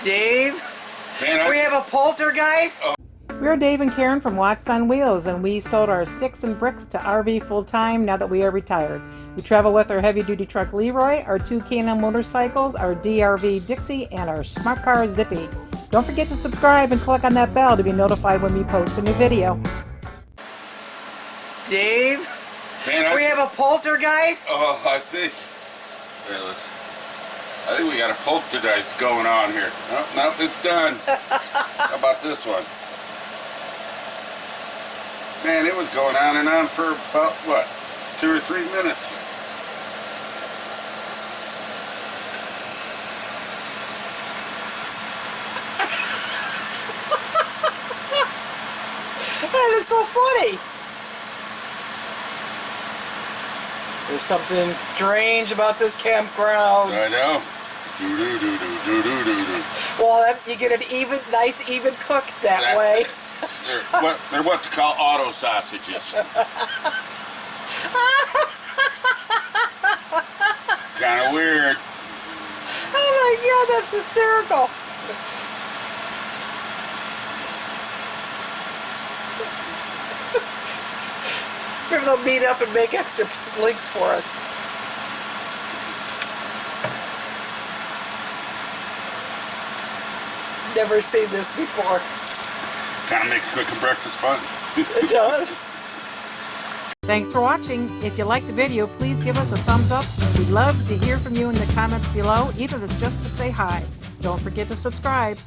Dave, Man, we have a poltergeist? Oh. We're Dave and Karen from Watts on Wheels, and we sold our sticks and bricks to RV full-time now that we are retired. We travel with our heavy-duty truck Leroy, our 2 K&M motorcycles, our DRV Dixie, and our smart car Zippy. Don't forget to subscribe and click on that bell to be notified when we post a new video. Dave, Man, we have a poltergeist? Oh, I think we got a poltergeist going on here. Nope, it's done. How about this one? Man, it was going on and on for about, what, 2 or 3 minutes. That is so funny. There's something strange about this campground. I know. Do-do-do-do-do-do-do-do. Well, you get an nice even cook that way. They're what they call auto sausages. Kind of weird. Oh my God, that's hysterical. Maybe they'll meet up and make extra links for us. Never seen this before. Kind of makes cooking breakfast fun. It does. Thanks for watching. If you liked the video, please give us a thumbs up. We'd love to hear from you in the comments below, even if it's just to say hi. Don't forget to subscribe.